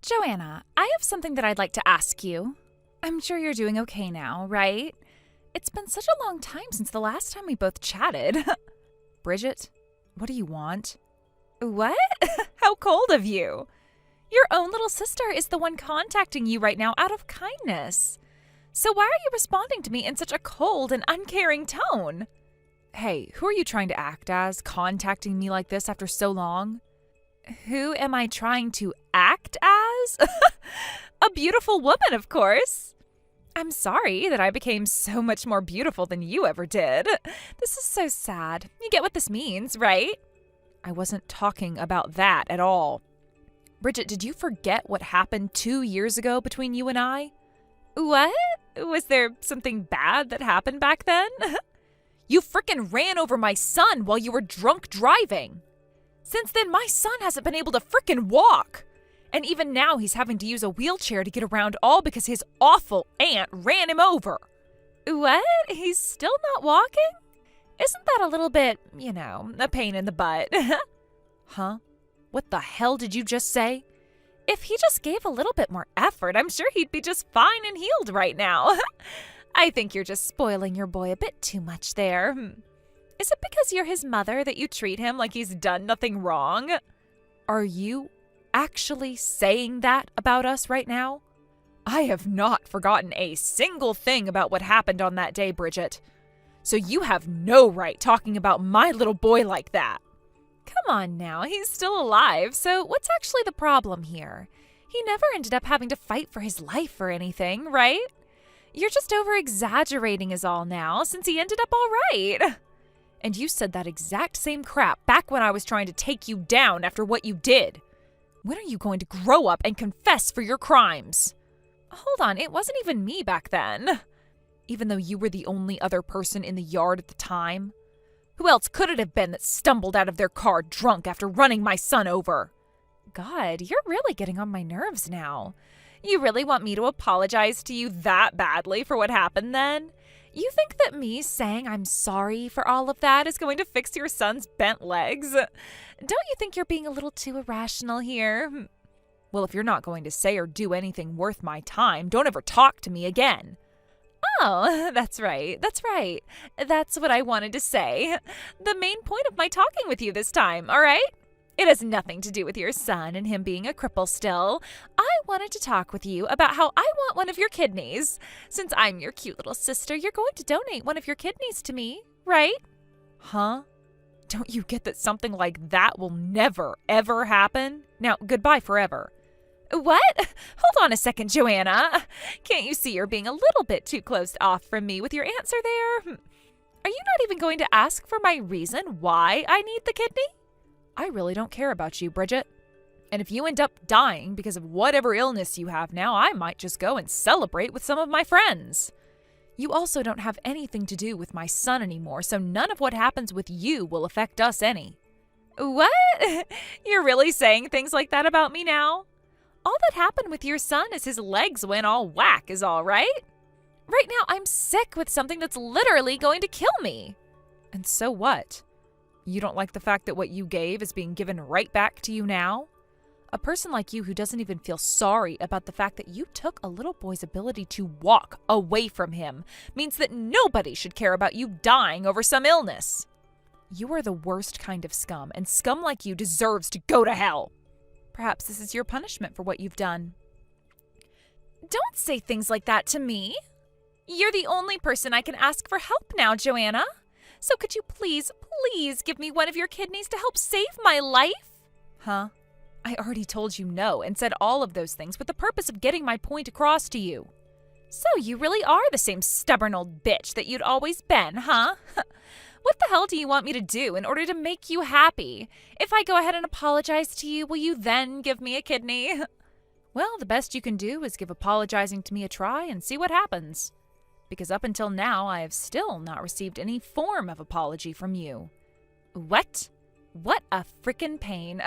Joanna, I have something that I'd like to ask you. I'm sure you're doing okay now, right? It's been such a long time since the last time we both chatted. Bridget, what do you want? What? How cold of you. Your own little sister is the one contacting you right now out of kindness. So why are you responding to me in such a cold and uncaring tone? Hey, who are you trying to act as, contacting me like this after so long? Who am I trying to act as? A beautiful woman, of course. I'm sorry that I became so much more beautiful than you ever did. This is so sad. You get what this means, right? I wasn't talking about that at all. Bridget, did you forget what happened 2 years ago between you and I? What? Was there something bad that happened back then? You frickin' ran over my son while you were drunk driving. Since then, my son hasn't been able to frickin' walk. And even now, he's having to use a wheelchair to get around, all because his awful aunt ran him over. What? He's still not walking? Isn't that a little bit, a pain in the butt? Huh? What the hell did you just say? If he just gave a little bit more effort, I'm sure he'd be just fine and healed right now. I think you're just spoiling your boy a bit too much there. Is it because you're his mother that you treat him like he's done nothing wrong? Are you actually saying that about us right now? I have not forgotten a single thing about what happened on that day, Bridget. So you have no right talking about my little boy like that. Come on now, he's still alive, so what's actually the problem here? He never ended up having to fight for his life or anything, right? You're just over-exaggerating is all now, since he ended up all right. And you said that exact same crap back when I was trying to take you down after what you did. When are you going to grow up and confess for your crimes? Hold on, it wasn't even me back then. Even though you were the only other person in the yard at the time? Who else could it have been that stumbled out of their car drunk after running my son over? God, you're really getting on my nerves now. You really want me to apologize to you that badly for what happened then? You think that me saying I'm sorry for all of that is going to fix your son's bent legs? Don't you think you're being a little too irrational here? Well, if you're not going to say or do anything worth my time, don't ever talk to me again. Oh, that's right. That's what I wanted to say. The main point of my talking with you this time, all right? It has nothing to do with your son and him being a cripple still. I wanted to talk with you about how I want one of your kidneys. Since I'm your cute little sister, you're going to donate one of your kidneys to me, right? Huh? Don't you get that something like that will never, ever happen? Now, goodbye forever. What? Hold on a second, Joanna. Can't you see you're being a little bit too closed off from me with your answer there? Are you not even going to ask for my reason why I need the kidney? I really don't care about you, Bridget. And if you end up dying because of whatever illness you have now, I might just go and celebrate with some of my friends. You also don't have anything to do with my son anymore, so none of what happens with you will affect us any. What? You're really saying things like that about me now? All that happened with your son is his legs went all whack is all right? Right now, I'm sick with something that's literally going to kill me. And so what? You don't like the fact that what you gave is being given right back to you now? A person like you who doesn't even feel sorry about the fact that you took a little boy's ability to walk away from him means that nobody should care about you dying over some illness. You are the worst kind of scum, and scum like you deserves to go to hell. Perhaps this is your punishment for what you've done. Don't say things like that to me. You're the only person I can ask for help now, Joanna. So could you please give me one of your kidneys to help save my life? Huh? I already told you no and said all of those things with the purpose of getting my point across to you. So you really are the same stubborn old bitch that you'd always been, huh? What the hell do you want me to do in order to make you happy? If I go ahead and apologize to you, will you then give me a kidney? Well, the best you can do is give apologizing to me a try and see what happens. Because up until now, I have still not received any form of apology from you. What? What a frickin' pain.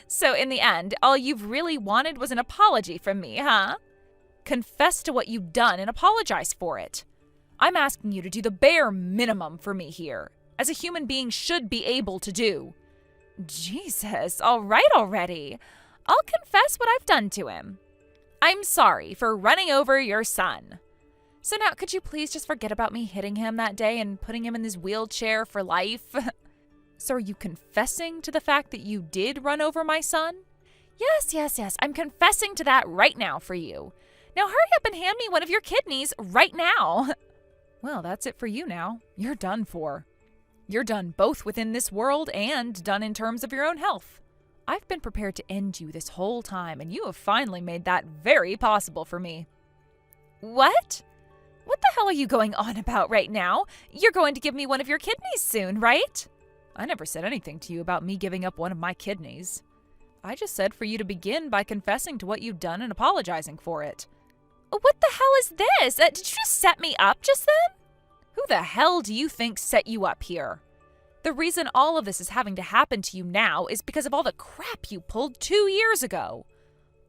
So in the end, all you've really wanted was an apology from me, huh? Confess to what you've done and apologize for it. I'm asking you to do the bare minimum for me here, as a human being should be able to do. Jesus, all right already. I'll confess what I've done to him. I'm sorry for running over your son. So now, could you please just forget about me hitting him that day and putting him in this wheelchair for life? So are you confessing to the fact that you did run over my son? Yes. I'm confessing to that right now for you. Now hurry up and hand me one of your kidneys right now. Well, that's it for you now. You're done for. You're done both within this world and done in terms of your own health. I've been prepared to end you this whole time, and you have finally made that very possible for me. What? What the hell are you going on about right now? You're going to give me one of your kidneys soon, right? I never said anything to you about me giving up one of my kidneys. I just said for you to begin by confessing to what you've done and apologizing for it. What the hell is this? Did you just set me up just then? Who the hell do you think set you up here? The reason all of this is having to happen to you now is because of all the crap you pulled 2 years ago.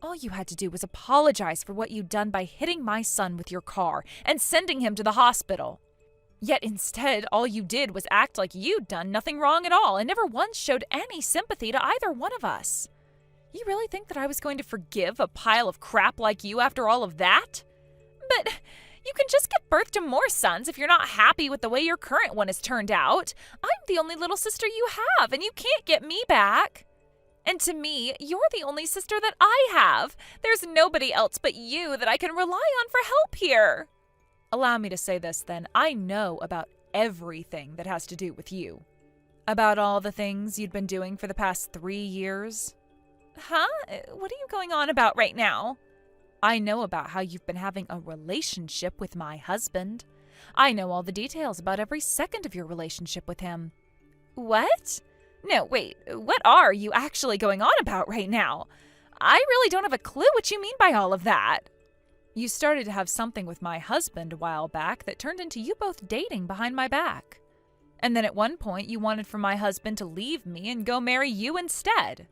All you had to do was apologize for what you'd done by hitting my son with your car and sending him to the hospital. Yet instead, all you did was act like you'd done nothing wrong at all and never once showed any sympathy to either one of us. You really think that I was going to forgive a pile of crap like you after all of that? But you can just give birth to more sons if you're not happy with the way your current one has turned out. I'm the only little sister you have, and you can't get me back. And to me, you're the only sister that I have. There's nobody else but you that I can rely on for help here. Allow me to say this then. I know about everything that has to do with you. About all the things you'd been doing for the past 3 years. Huh? What are you going on about right now? I know about how you've been having a relationship with my husband. I know all the details about every second of your relationship with him. What? No, wait, what are you actually going on about right now? I really don't have a clue what you mean by all of that. You started to have something with my husband a while back that turned into you both dating behind my back. And then at one point you wanted for my husband to leave me and go marry you instead.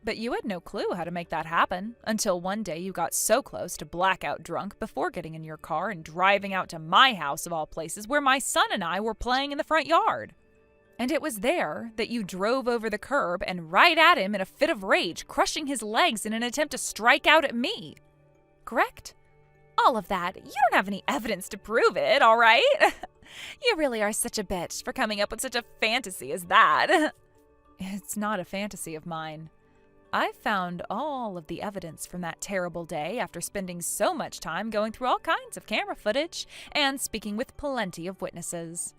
But you had no clue how to make that happen until one day you got so close to blackout drunk before getting in your car and driving out to my house of all places where my son and I were playing in the front yard. And it was there that you drove over the curb and right at him in a fit of rage, crushing his legs in an attempt to strike out at me. Correct? All of that. You don't have any evidence to prove it, all right? You really are such a bitch for coming up with such a fantasy as that. It's not a fantasy of mine. I found all of the evidence from that terrible day after spending so much time going through all kinds of camera footage and speaking with plenty of witnesses.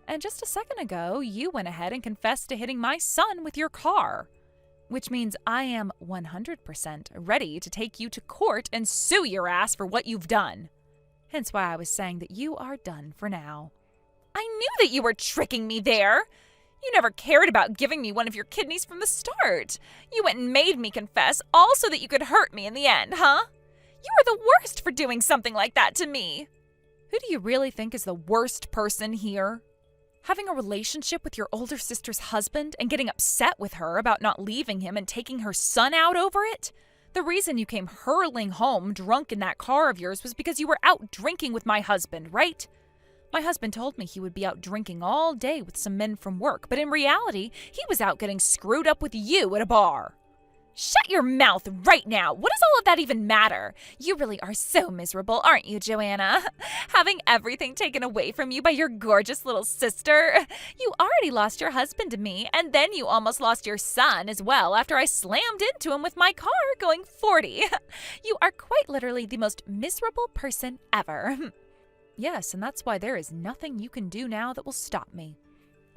And just a second ago, you went ahead and confessed to hitting my son with your car, which means I am 100% ready to take you to court and sue your ass for what you've done. Hence why I was saying that you are done for now. I knew that you were tricking me there. You never cared about giving me one of your kidneys from the start. You went and made me confess, all so that you could hurt me in the end, huh? You are the worst for doing something like that to me. Who do you really think is the worst person here? Having a relationship with your older sister's husband and getting upset with her about not leaving him and taking her son out over it? The reason you came hurling home drunk in that car of yours was because you were out drinking with my husband, right? My husband told me he would be out drinking all day with some men from work, but in reality, he was out getting screwed up with you at a bar. Shut your mouth right now. What does all of that even matter? You really are so miserable, aren't you, Joanna? Having everything taken away from you by your gorgeous little sister. You already lost your husband to me, and then you almost lost your son as well after I slammed into him with my car going 40. You are quite literally the most miserable person ever. Yes, and that's why there is nothing you can do now that will stop me.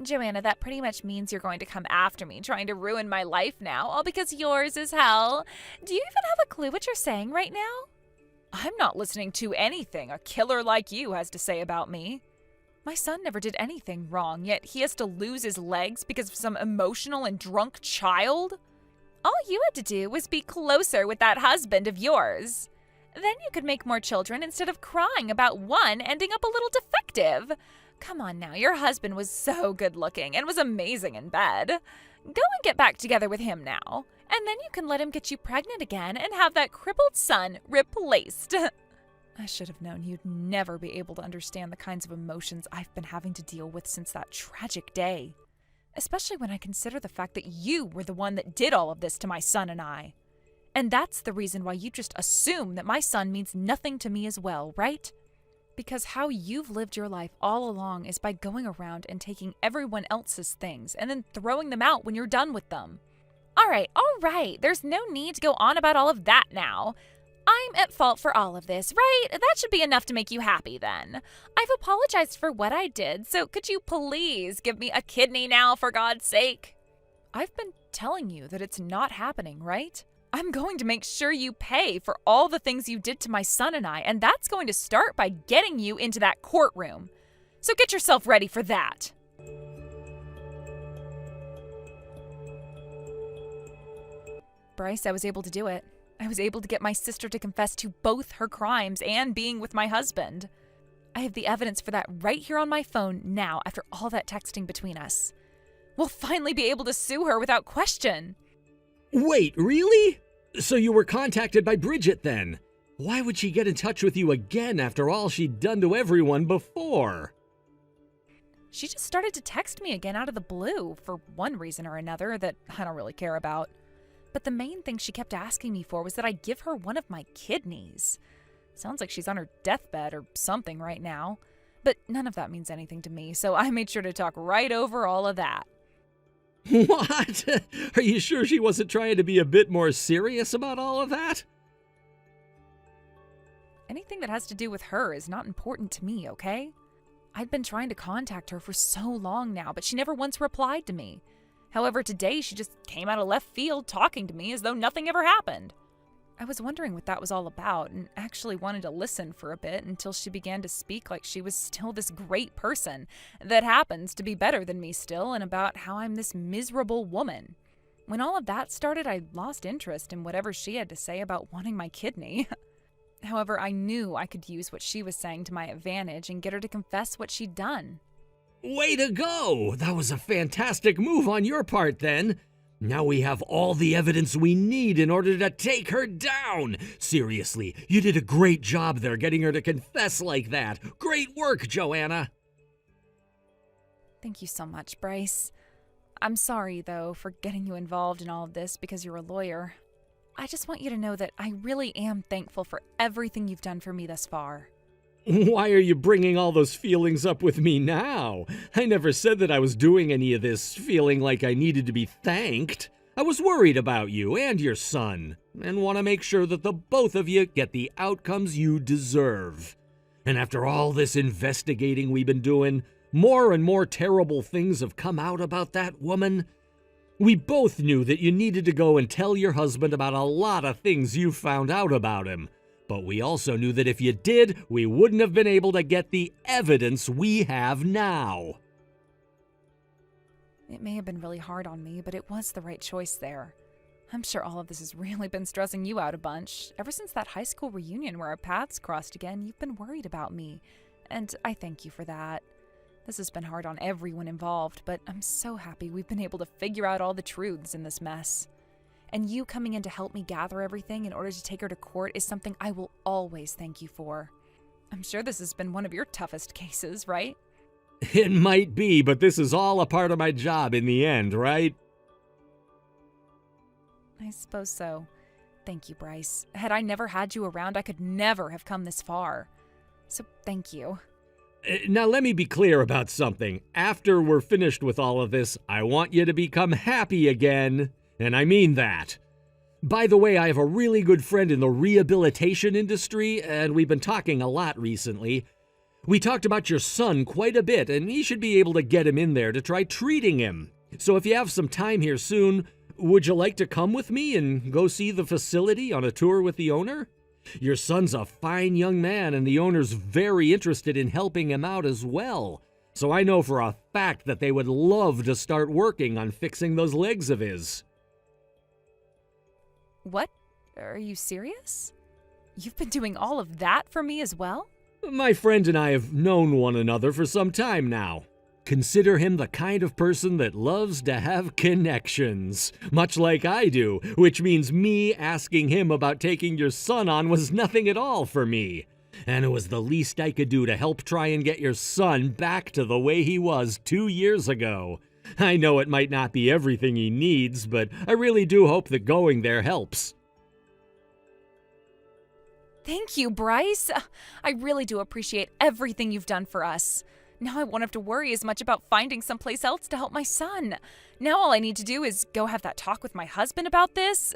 Joanna, that pretty much means you're going to come after me, trying to ruin my life now, all because yours is hell. Do you even have a clue what you're saying right now? I'm not listening to anything a killer like you has to say about me. My son never did anything wrong, yet he has to lose his legs because of some emotional and drunk child? All you had to do was be closer with that husband of yours. Then you could make more children instead of crying about one ending up a little defective. Come on now, your husband was so good looking and was amazing in bed. Go and get back together with him now, and then you can let him get you pregnant again and have that crippled son replaced. I should have known you'd never be able to understand the kinds of emotions I've been having to deal with since that tragic day. Especially when I consider the fact that you were the one that did all of this to my son and I. And that's the reason why you just assume that my son means nothing to me as well, right? Because how you've lived your life all along is by going around and taking everyone else's things and then throwing them out when you're done with them. All right. There's no need to go on about all of that now. I'm at fault for all of this, right? That should be enough to make you happy then. I've apologized for what I did, so could you please give me a kidney now, for God's sake? I've been telling you that it's not happening, right? I'm going to make sure you pay for all the things you did to my son and I, and that's going to start by getting you into that courtroom. So get yourself ready for that. Bryce, I was able to do it. I was able to get my sister to confess to both her crimes and being with my husband. I have the evidence for that right here on my phone now after all that texting between us. We'll finally be able to sue her without question. Wait, really? So you were contacted by Bridget then? Why would she get in touch with you again after all she'd done to everyone before? She just started to text me again out of the blue for one reason or another that I don't really care about. But the main thing she kept asking me for was that I give her one of my kidneys. Sounds like she's on her deathbed or something right now. But none of that means anything to me, so I made sure to talk right over all of that. What? Are you sure she wasn't trying to be a bit more serious about all of that? Anything that has to do with her is not important to me, okay? I'd been trying to contact her for so long now, but she never once replied to me. However, today she just came out of left field talking to me as though nothing ever happened. I was wondering what that was all about and actually wanted to listen for a bit until she began to speak like she was still this great person that happens to be better than me still and about how I'm this miserable woman. When all of that started, I lost interest in whatever she had to say about wanting my kidney. However, I knew I could use what she was saying to my advantage and get her to confess what she'd done. Way to go! That was a fantastic move on your part then. Now we have all the evidence we need in order to take her down. Seriously, you did a great job there getting her to confess like that. Great work, Joanna. Thank you so much, Bryce. I'm sorry, though, for getting you involved in all of this because you're a lawyer. I just want you to know that I really am thankful for everything you've done for me thus far. Why are you bringing all those feelings up with me now? I never said that I was doing any of this feeling like I needed to be thanked. I was worried about you and your son, and want to make sure that the both of you get the outcomes you deserve. And after all this investigating we've been doing, more and more terrible things have come out about that woman. We both knew that you needed to go and tell your husband about a lot of things you found out about him. But we also knew that if you did, we wouldn't have been able to get the evidence we have now. It may have been really hard on me, but it was the right choice there. I'm sure all of this has really been stressing you out a bunch. Ever since that high school reunion where our paths crossed again, you've been worried about me. And I thank you for that. This has been hard on everyone involved, but I'm so happy we've been able to figure out all the truths in this mess. And you coming in to help me gather everything in order to take her to court is something I will always thank you for. I'm sure this has been one of your toughest cases, right? It might be, but this is all a part of my job in the end, right? I suppose so. Thank you, Bryce. Had I never had you around, I could never have come this far. So thank you. Now let me be clear about something. After we're finished with all of this, I want you to become happy again. And I mean that. By the way, I have a really good friend in the rehabilitation industry, and we've been talking a lot recently. We talked about your son quite a bit, and he should be able to get him in there to try treating him. So if you have some time here soon, would you like to come with me and go see the facility on a tour with the owner? Your son's a fine young man, and the owner's very interested in helping him out as well. So I know for a fact that they would love to start working on fixing those legs of his. What? Are you serious? You've been doing all of that for me as well? My friend and I have known one another for some time now. Consider him the kind of person that loves to have connections, much like I do, which means me asking him about taking your son on was nothing at all for me. And it was the least I could do to help try and get your son back to the way he was 2 years ago. I know it might not be everything he needs, but I really do hope that going there helps. Thank you, Bryce. I really do appreciate everything you've done for us. Now I won't have to worry as much about finding someplace else to help my son. Now all I need to do is go have that talk with my husband about this.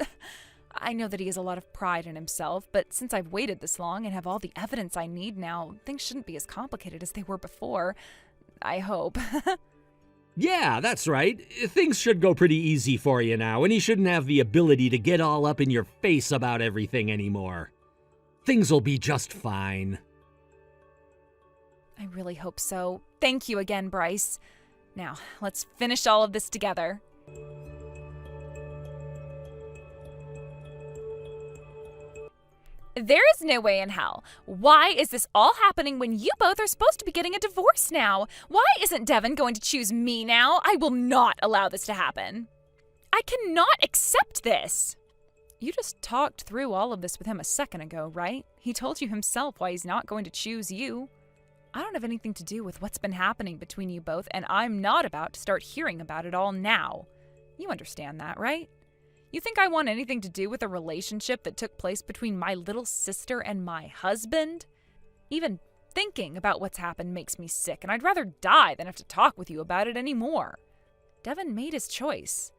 I know that he has a lot of pride in himself, but since I've waited this long and have all the evidence I need now, things shouldn't be as complicated as they were before. I hope. Yeah, that's right. Things should go pretty easy for you now, and he shouldn't have the ability to get all up in your face about everything anymore. Things will be just fine. I really hope so. Thank you again, Bryce. Now, let's finish all of this together. There is no way in hell. Why is this all happening when you both are supposed to be getting a divorce now? Why isn't Devin going to choose me now? I will not allow this to happen. I cannot accept this. You just talked through all of this with him a second ago, right? He told you himself why he's not going to choose you. I don't have anything to do with what's been happening between you both, and I'm not about to start hearing about it all now. You understand that, right? You think I want anything to do with a relationship that took place between my little sister and my husband? Even thinking about what's happened makes me sick, and I'd rather die than have to talk with you about it anymore. Devin made his choice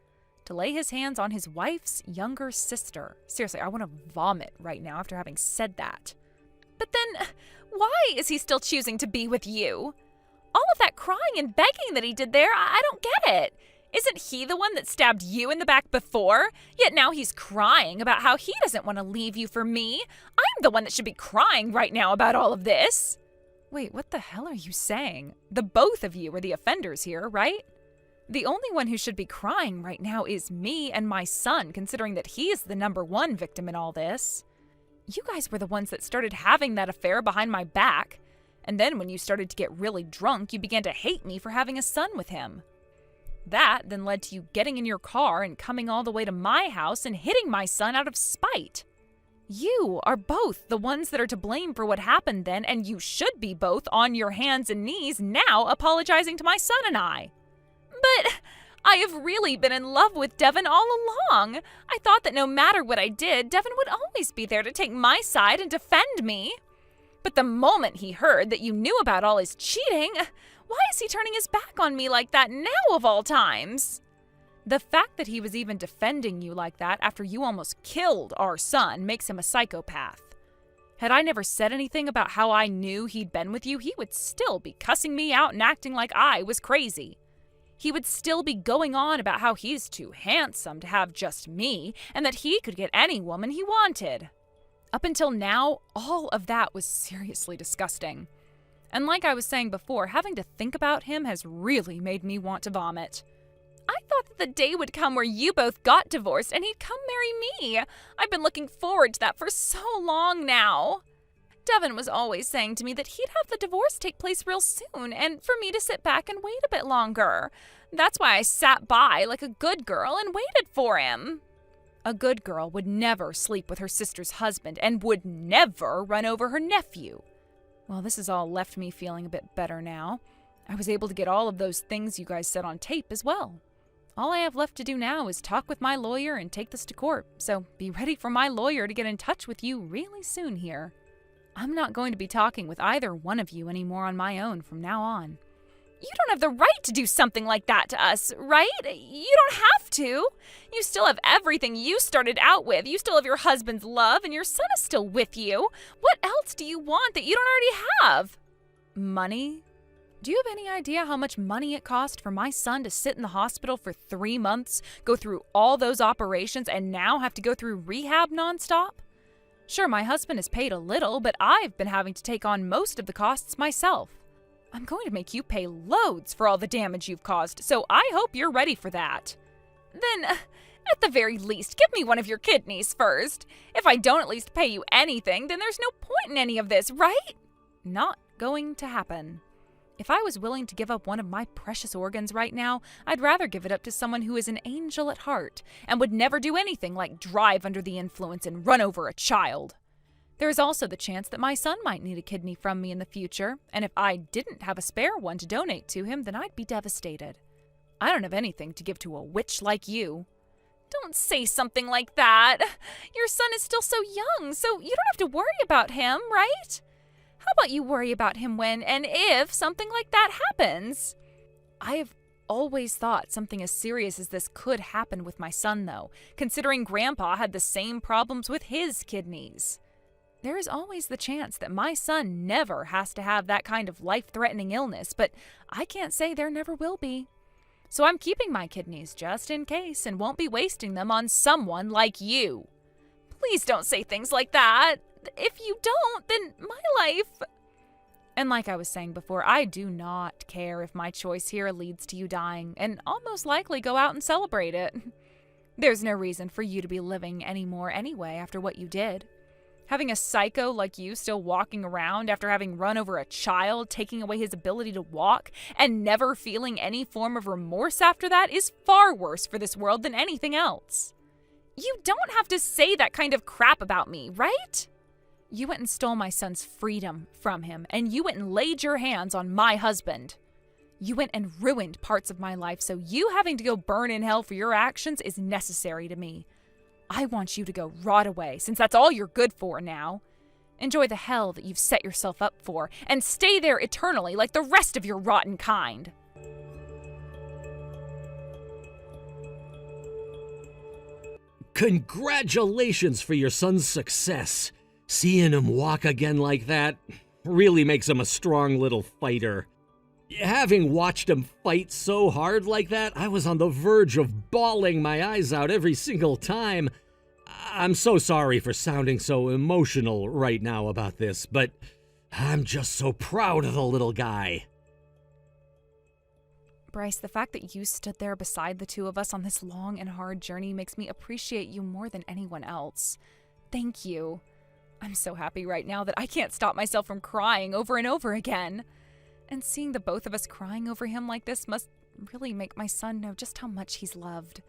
to lay his hands on his wife's younger sister. Seriously, I want to vomit right now after having said that. But then, why is he still choosing to be with you? All of that crying and begging that he did there, I don't get it. Isn't he the one that stabbed you in the back before? Yet now he's crying about how he doesn't want to leave you for me. I'm the one that should be crying right now about all of this. Wait, what the hell are you saying? The both of you are the offenders here, right? The only one who should be crying right now is me and my son, considering that he is the number one victim in all this. You guys were the ones that started having that affair behind my back. And then when you started to get really drunk, you began to hate me for having a son with him. That then led to you getting in your car and coming all the way to my house and hitting my son out of spite. You are both the ones that are to blame for what happened then, and you should be both on your hands and knees now apologizing to my son and I. But I have really been in love with Devin all along. I thought that no matter what I did, Devin would always be there to take my side and defend me. But the moment he heard that you knew about all his cheating, why is he turning his back on me like that now of all times? The fact that he was even defending you like that after you almost killed our son makes him a psychopath. Had I never said anything about how I knew he'd been with you, he would still be cussing me out and acting like I was crazy. He would still be going on about how he's too handsome to have just me and that he could get any woman he wanted. Up until now, all of that was seriously disgusting. And like I was saying before, having to think about him has really made me want to vomit. I thought that the day would come where you both got divorced and he'd come marry me. I've been looking forward to that for so long now. Devin was always saying to me that he'd have the divorce take place real soon and for me to sit back and wait a bit longer. That's why I sat by like a good girl and waited for him. A good girl would never sleep with her sister's husband and would never run over her nephew. Well, this has all left me feeling a bit better now. I was able to get all of those things you guys said on tape as well. All I have left to do now is talk with my lawyer and take this to court, so be ready for my lawyer to get in touch with you really soon here. I'm not going to be talking with either one of you anymore on my own from now on. You don't have the right to do something like that to us, right? You don't have to. You still have everything you started out with. You still have your husband's love, and your son is still with you. What else do you want that you don't already have? Money? Do you have any idea how much money it cost for my son to sit in the hospital for 3 months, go through all those operations, and now have to go through rehab nonstop? Sure, my husband has paid a little, but I've been having to take on most of the costs myself. I'm going to make you pay loads for all the damage you've caused, so I hope you're ready for that. Then, at the very least, give me one of your kidneys first. If I don't at least pay you anything, then there's no point in any of this, right? Not going to happen. If I was willing to give up one of my precious organs right now, I'd rather give it up to someone who is an angel at heart and would never do anything like drive under the influence and run over a child. There is also the chance that my son might need a kidney from me in the future, and if I didn't have a spare one to donate to him, then I'd be devastated. I don't have anything to give to a witch like you. Don't say something like that. Your son is still so young, so you don't have to worry about him, right? How about you worry about him when and if something like that happens? I have always thought something as serious as this could happen with my son, though, considering Grandpa had the same problems with his kidneys. There is always the chance that my son never has to have that kind of life-threatening illness, but I can't say there never will be. So I'm keeping my kidneys just in case and won't be wasting them on someone like you. Please don't say things like that. If you don't, then my life... And like I was saying before, I do not care if my choice here leads to you dying, and I'll most likely go out and celebrate it. There's no reason for you to be living anymore anyway after what you did. Having a psycho like you still walking around after having run over a child, taking away his ability to walk, and never feeling any form of remorse after that is far worse for this world than anything else. You don't have to say that kind of crap about me, right? You went and stole my son's freedom from him, and you went and laid your hands on my husband. You went and ruined parts of my life, so you having to go burn in hell for your actions is necessary to me. I want you to go rot away, since that's all you're good for now. Enjoy the hell that you've set yourself up for, and stay there eternally like the rest of your rotten kind. Congratulations for your son's success. Seeing him walk again like that really makes him a strong little fighter. Having watched him fight so hard like that, I was on the verge of bawling my eyes out every single time. I'm so sorry for sounding so emotional right now about this, but I'm just so proud of the little guy. Bryce, the fact that you stood there beside the two of us on this long and hard journey makes me appreciate you more than anyone else. Thank you. I'm so happy right now that I can't stop myself from crying over and over again. And seeing the both of us crying over him like this must really make my son know just how much he's loved.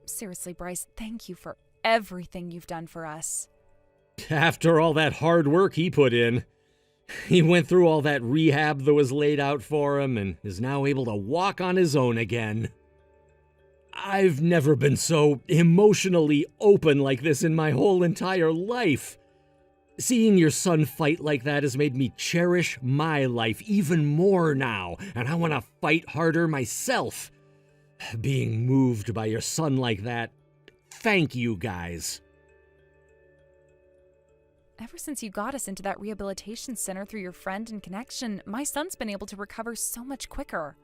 Seriously, Bryce, thank you for everything you've done for us. After all that hard work he put in, he went through all that rehab that was laid out for him and is now able to walk on his own again. I've never been so emotionally open like this in my whole entire life. Seeing your son fight like that has made me cherish my life even more now, and I want to fight harder myself. Being moved by your son like that, thank you guys. Ever since you got us into that rehabilitation center through your friend and connection, my son's been able to recover so much quicker.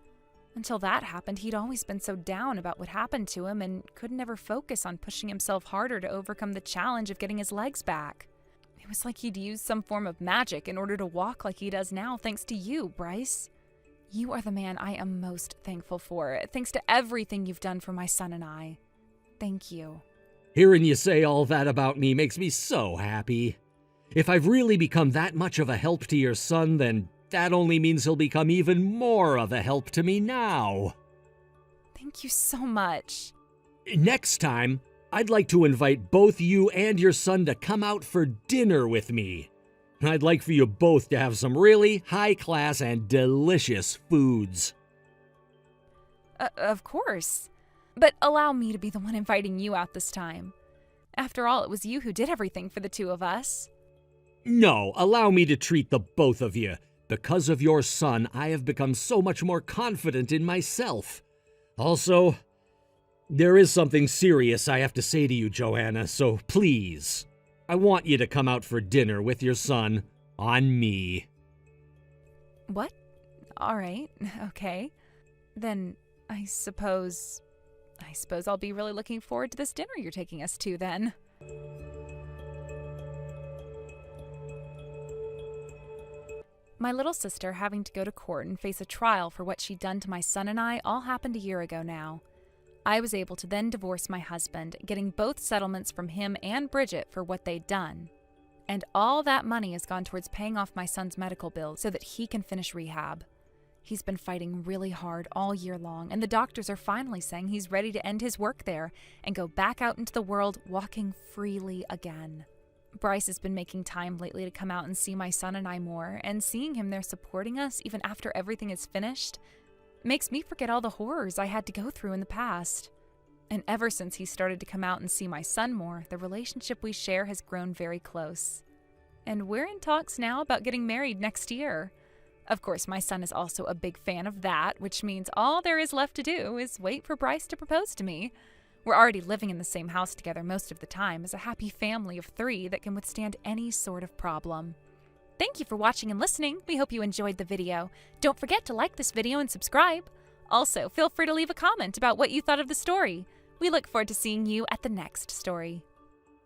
Until that happened, he'd always been so down about what happened to him and could never focus on pushing himself harder to overcome the challenge of getting his legs back. It was like he'd used some form of magic in order to walk like he does now, thanks to you, Bryce. You are the man I am most thankful for, thanks to everything you've done for my son and I. Thank you. Hearing you say all that about me makes me so happy. If I've really become that much of a help to your son, then that only means he'll become even more of a help to me now. Thank you so much. Next time, I'd like to invite both you and your son to come out for dinner with me. I'd like for you both to have some really high-class and delicious foods. Of course. But allow me to be the one inviting you out this time. After all, it was you who did everything for the two of us. No, allow me to treat the both of you. Because of your son, I have become so much more confident in myself. Also, there is something serious I have to say to you, Joanna, so please, I want you to come out for dinner with your son on me. What? All right, okay. Then I suppose I'll be really looking forward to this dinner you're taking us to then. My little sister having to go to court and face a trial for what she'd done to my son and I all happened a year ago now. I was able to then divorce my husband, getting both settlements from him and Bridget for what they'd done. And all that money has gone towards paying off my son's medical bills so that he can finish rehab. He's been fighting really hard all year long, and the doctors are finally saying he's ready to end his work there and go back out into the world walking freely again. Bryce has been making time lately to come out and see my son and I more, and seeing him there supporting us even after everything is finished makes me forget all the horrors I had to go through in the past. And ever since he started to come out and see my son more, the relationship we share has grown very close. And we're in talks now about getting married next year. Of course, my son is also a big fan of that, which means all there is left to do is wait for Bryce to propose to me. We're already living in the same house together most of the time as a happy family of 3 that can withstand any sort of problem. Thank you for watching and listening. We hope you enjoyed the video. Don't forget to like this video and subscribe. Also, feel free to leave a comment about what you thought of the story. We look forward to seeing you at the next story.